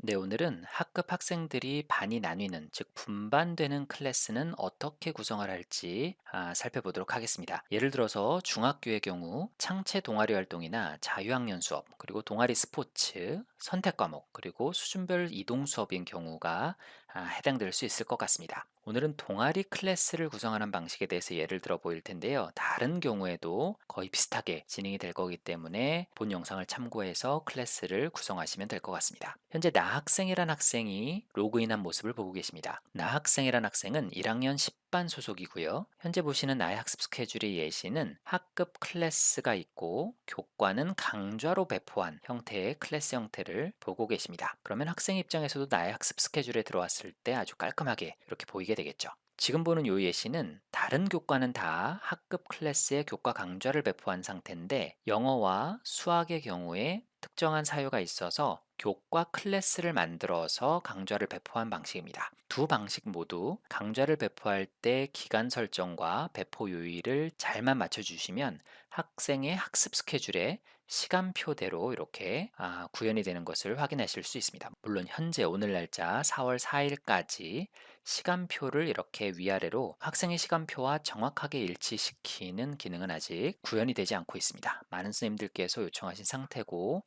네, 오늘은 학급 학생들이 반이 나뉘는, 즉 분반되는 클래스는 어떻게 구성을 할지 살펴보도록 하겠습니다. 예를 들어서 중학교의 경우 창체 동아리 활동이나 자유학년 수업, 그리고 동아리 스포츠, 선택 과목, 그리고 수준별 이동 수업인 경우가 해당될 수 있을 것 같습니다. 오늘은 동아리 클래스를 구성하는 방식에 대해서 예를 들어 보일 텐데요. 다른 경우에도 거의 비슷하게 진행이 될 거기 때문에 본 영상을 참고해서 클래스를 구성하시면 될 것 같습니다. 현재 나학생이란 학생이 로그인한 모습을 보고 계십니다. 나학생이란 학생은 1학년 10반 소속이고요. 현재 보시는 나의 학습 스케줄의 예시는 학급 클래스가 있고 교과는 강좌로 배포한 형태의 클래스 형태를 보고 계십니다. 그러면 학생 입장에서도 나의 학습 스케줄에 들어왔을 때 아주 깔끔하게 이렇게 보이게 되겠죠. 지금 보는 요 예시는 다른 교과는 다 학급 클래스의 교과 강좌를 배포한 상태인데 영어와 수학의 경우에 특정한 사유가 있어서 교과 클래스를 만들어서 강좌를 배포한 방식입니다. 두 방식 모두 강좌를 배포할 때 기간 설정과 배포 요일을 잘만 맞춰주시면 학생의 학습 스케줄에 시간표대로 이렇게 구현이 되는 것을 확인하실 수 있습니다. 물론 현재 오늘 날짜 4월 4일까지 시간표를 이렇게 위아래로 학생의 시간표와 정확하게 일치시키는 기능은 아직 구현이 되지 않고 있습니다. 많은 선생님들께서 요청하신 상태고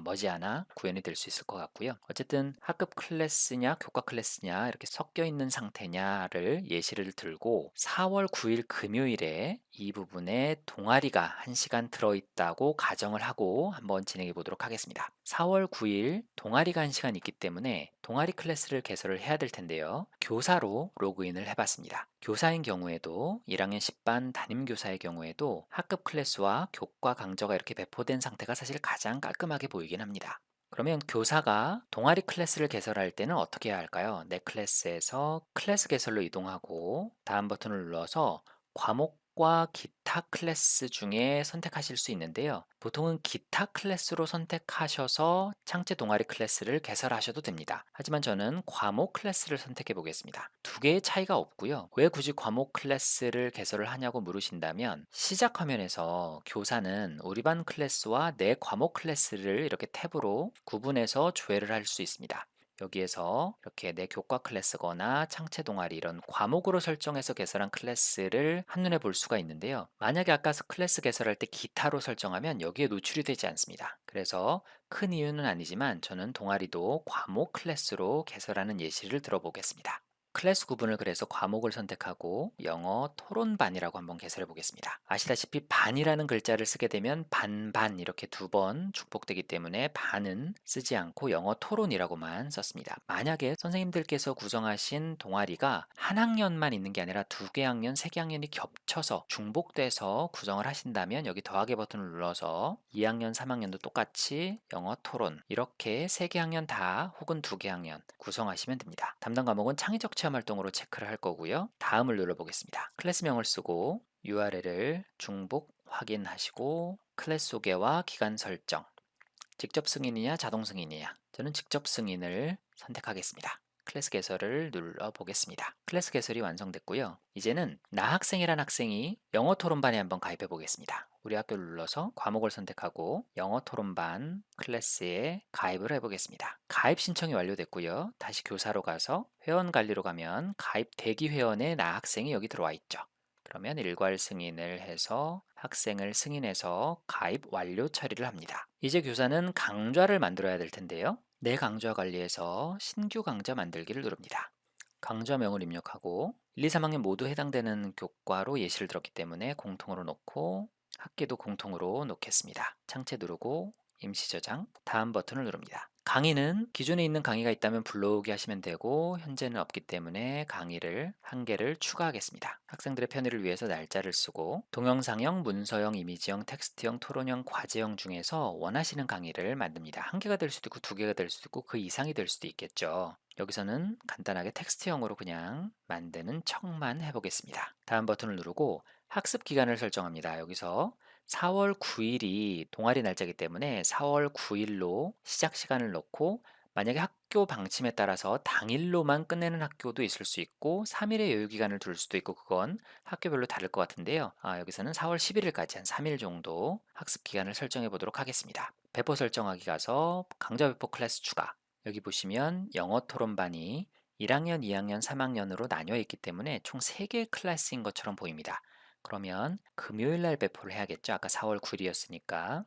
머지않아 구현이 될 수 있을 것 같고요. 어쨌든 학급 클래스냐 교과 클래스냐 이렇게 섞여 있는 상태냐를 예시를 들고 4월 9일 금요일에 이 부분에 동아리가 1시간 들어있다고 가정을 하고 한번 진행해 보도록 하겠습니다. 4월 9일 동아리가 1시간 있기 때문에 동아리 클래스를 개설을 해야 될 텐데요. 교사로 로그인을 해봤습니다. 교사인 경우에도 1학년 10반 담임교사의 경우에도 학급 클래스와 교과 강좌가 이렇게 배포된 상태가 사실 가장 깔끔하게 보이긴 합니다. 그러면 교사가 동아리 클래스를 개설할 때는 어떻게 해야 할까요? 내 클래스에서 클래스 개설로 이동하고 다음 버튼을 눌러서 과목과 기타 클래스 중에 선택하실 수 있는데요. 보통은 기타 클래스로 선택하셔서 창제 동아리 클래스를 개설하셔도 됩니다. 하지만 저는 과목 클래스를 선택해 보겠습니다. 두 개의 차이가 없고요. 왜 굳이 과목 클래스를 개설을 하냐고 물으신다면 시작 화면에서 교사는 우리 반 클래스와 내 과목 클래스를 이렇게 탭으로 구분해서 조회를 할 수 있습니다. 여기에서 이렇게 내 교과 클래스거나 창체 동아리 이런 과목으로 설정해서 개설한 클래스를 한눈에 볼 수가 있는데요. 만약에 아까 클래스 개설할 때 기타로 설정하면 여기에 노출이 되지 않습니다. 그래서 큰 이유는 아니지만 저는 동아리도 과목 클래스로 개설하는 예시를 들어보겠습니다. 클래스 구분을 그래서 과목을 선택하고 영어 토론반이라고 한번 개설해 보겠습니다. 아시다시피 반이라는 글자를 쓰게 되면 반반 이렇게 두 번 축복되기 때문에 반은 쓰지 않고 영어 토론이라고만 썼습니다. 만약에 선생님들께서 구성하신 동아리가 한 학년만 있는 게 아니라 두 개 학년, 세 개 학년이 겹쳐서 중복돼서 구성을 하신다면 여기 더하기 버튼을 눌러서 2학년, 3학년도 똑같이 영어 토론 이렇게 세 개 학년 다 혹은 두 개 학년 구성하시면 됩니다. 담당 과목은 창의적 체험 활동으로 체크를 할 거고요. 다음을 눌러보겠습니다. 클래스명을 쓰고 URL을 중복 확인하시고 클래스 소개와 기간 설정 직접 승인이냐 자동 승인이냐 저는 직접 승인을 선택하겠습니다. 클래스 개설을 눌러 보겠습니다. 클래스 개설이 완성됐고요. 이제는 나 학생이란 학생이 영어 토론반에 한번 가입해 보겠습니다. 우리 학교를 눌러서 과목을 선택하고 영어 토론반 클래스에 가입을 해 보겠습니다. 가입 신청이 완료됐고요. 다시 교사로 가서 회원 관리로 가면 가입 대기 회원에 나 학생이 여기 들어와 있죠. 그러면 일괄 승인을 해서 학생을 승인해서 가입 완료 처리를 합니다. 이제 교사는 강좌를 만들어야 될 텐데요. 내 강좌 관리에서 신규 강좌 만들기를 누릅니다. 강좌명을 입력하고 1, 2, 3학년 모두 해당되는 교과로 예시를 들었기 때문에 공통으로 놓고 학기도 공통으로 놓겠습니다. 창체 누르고 임시 저장, 다음 버튼을 누릅니다. 강의는 기존에 있는 강의가 있다면 불러오기 하시면 되고 현재는 없기 때문에 강의를 한 개를 추가하겠습니다. 학생들의 편의를 위해서 날짜를 쓰고 동영상형, 문서형, 이미지형, 텍스트형, 토론형, 과제형 중에서 원하시는 강의를 만듭니다. 한 개가 될 수도 있고 두 개가 될 수도 있고 그 이상이 될 수도 있겠죠. 여기서는 간단하게 텍스트형으로 그냥 만드는 척만 해보겠습니다. 다음 버튼을 누르고 학습 기간을 설정합니다. 여기서 4월 9일이 동아리 날짜이기 때문에 4월 9일로 시작 시간을 넣고 만약에 학교 방침에 따라서 당일로만 끝내는 학교도 있을 수 있고 3일의 여유 기간을 둘 수도 있고 그건 학교별로 다를 것 같은데요. 여기서는 4월 11일까지 한 3일 정도 학습 기간을 설정해 보도록 하겠습니다. 배포 설정하기 가서 강좌 배포 클래스 추가 여기 보시면 영어 토론반이 1학년, 2학년, 3학년으로 나뉘어 있기 때문에 총 3개의 클래스인 것처럼 보입니다. 그러면 금요일 날 배포를 해야겠죠? 아까 4월 9일이었으니까.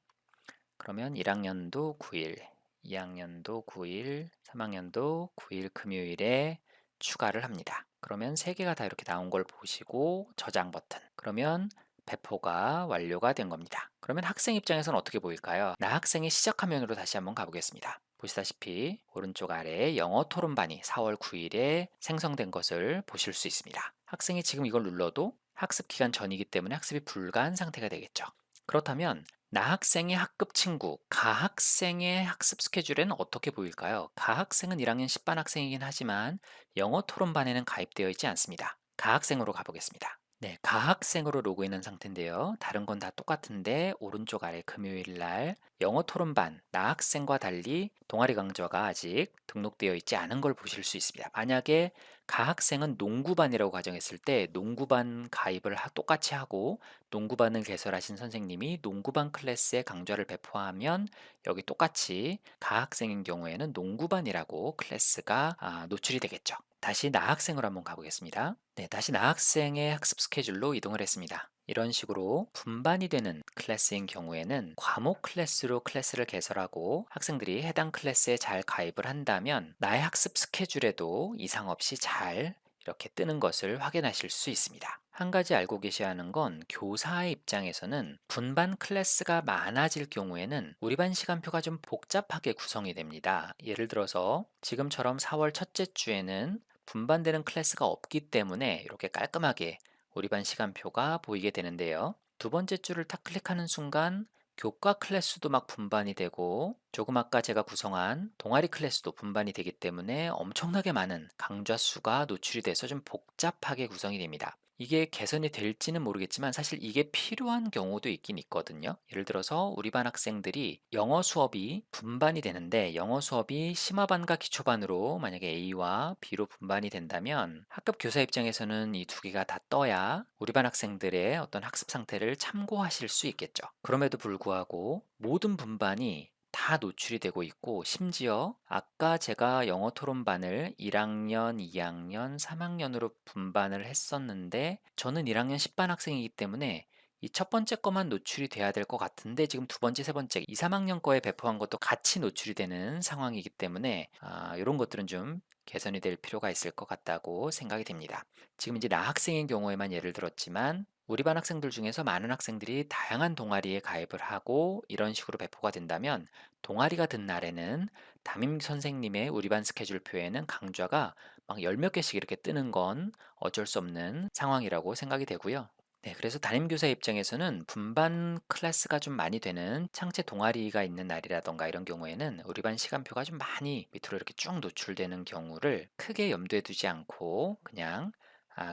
그러면 1학년도 9일, 2학년도 9일, 3학년도 9일 금요일에 추가를 합니다. 그러면 3개가 다 이렇게 나온 걸 보시고 저장 버튼. 그러면 배포가 완료가 된 겁니다. 그러면 학생 입장에서는 어떻게 보일까요? 나 학생의 시작 화면으로 다시 한번 가보겠습니다. 보시다시피 오른쪽 아래에 영어 토론반이 4월 9일에 생성된 것을 보실 수 있습니다. 학생이 지금 이걸 눌러도 학습 기간 전이기 때문에 학습이 불가한 상태가 되겠죠. 그렇다면 나학생의 학급 친구, 가학생의 학습 스케줄에는 어떻게 보일까요? 가학생은 1학년 10반 학생이긴 하지만 영어 토론반에는 가입되어 있지 않습니다. 가학생으로 가보겠습니다. 네, 가학생으로 로그인한 상태인데요. 다른 건 다 똑같은데 오른쪽 아래 금요일 날 영어 토론반 나학생과 달리 동아리 강좌가 아직 등록되어 있지 않은 걸 보실 수 있습니다. 만약에 가학생은 농구반이라고 가정했을 때 농구반 가입을 똑같이 하고 농구반을 개설하신 선생님이 농구반 클래스에 강좌를 배포하면 여기 똑같이 가학생인 경우에는 농구반이라고 클래스가 노출이 되겠죠. 다시 나학생으로 한번 가보겠습니다. 네, 다시 나학생의 학습 스케줄로 이동을 했습니다. 이런 식으로 분반이 되는 클래스인 경우에는 과목 클래스로 클래스를 개설하고 학생들이 해당 클래스에 잘 가입을 한다면 나의 학습 스케줄에도 이상 없이 잘 이렇게 뜨는 것을 확인하실 수 있습니다. 한 가지 알고 계셔야 하는 건 교사의 입장에서는 분반 클래스가 많아질 경우에는 우리 반 시간표가 좀 복잡하게 구성이 됩니다. 예를 들어서 지금처럼 4월 첫째 주에는 분반되는 클래스가 없기 때문에 이렇게 깔끔하게 우리 반 시간표가 보이게 되는데요. 두 번째 줄을 탁 클릭하는 순간 교과 클래스도 막 분반이 되고 조금 아까 제가 구성한 동아리 클래스도 분반이 되기 때문에 엄청나게 많은 강좌 수가 노출이 돼서 좀 복잡하게 구성이 됩니다. 이게 개선이 될지는 모르겠지만 사실 이게 필요한 경우도 있긴 있거든요. 예를 들어서 우리 반 학생들이 영어 수업이 분반이 되는데 영어 수업이 심화반과 기초반으로 만약에 A와 B로 분반이 된다면 학급 교사 입장에서는 이 두 개가 다 떠야 우리 반 학생들의 어떤 학습 상태를 참고하실 수 있겠죠. 그럼에도 불구하고 모든 분반이 다 노출이 되고 있고 심지어 아까 제가 영어 토론반을 1학년, 2학년, 3학년으로 분반을 했었는데 저는 1학년 10반 학생이기 때문에 이 첫 번째 거만 노출이 돼야 될 것 같은데 지금 두 번째, 세 번째, 2, 3학년 거에 배포한 것도 같이 노출이 되는 상황이기 때문에 이런 것들은 좀 개선이 될 필요가 있을 것 같다고 생각이 됩니다. 지금 이제 나학생인 경우에만 예를 들었지만 우리 반 학생들 중에서 많은 학생들이 다양한 동아리에 가입을 하고 이런 식으로 배포가 된다면 동아리가 든 날에는 담임 선생님의 우리 반 스케줄표에는 강좌가 막 열 몇 개씩 이렇게 뜨는 건 어쩔 수 없는 상황이라고 생각이 되고요. 네, 그래서 담임교사 입장에서는 분반 클래스가 좀 많이 되는 창체 동아리가 있는 날이라던가 이런 경우에는 우리 반 시간표가 좀 많이 밑으로 이렇게 쭉 노출되는 경우를 크게 염두에 두지 않고 그냥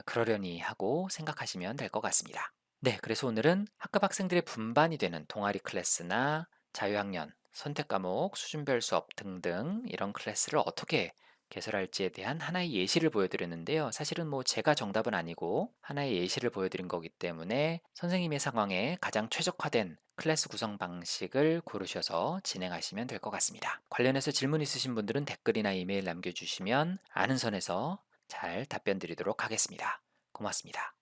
그러려니 하고 생각하시면 될 것 같습니다. 네, 그래서 오늘은 학급 학생들의 분반이 되는 동아리 클래스나 자유학년, 선택과목, 수준별 수업 등등 이런 클래스를 어떻게 개설할지에 대한 하나의 예시를 보여드렸는데요. 사실은 뭐 제가 정답은 아니고 하나의 예시를 보여드린 거기 때문에 선생님의 상황에 가장 최적화된 클래스 구성 방식을 고르셔서 진행하시면 될 것 같습니다. 관련해서 질문 있으신 분들은 댓글이나 이메일 남겨주시면 아는 선에서 잘 답변 드리도록 하겠습니다. 고맙습니다.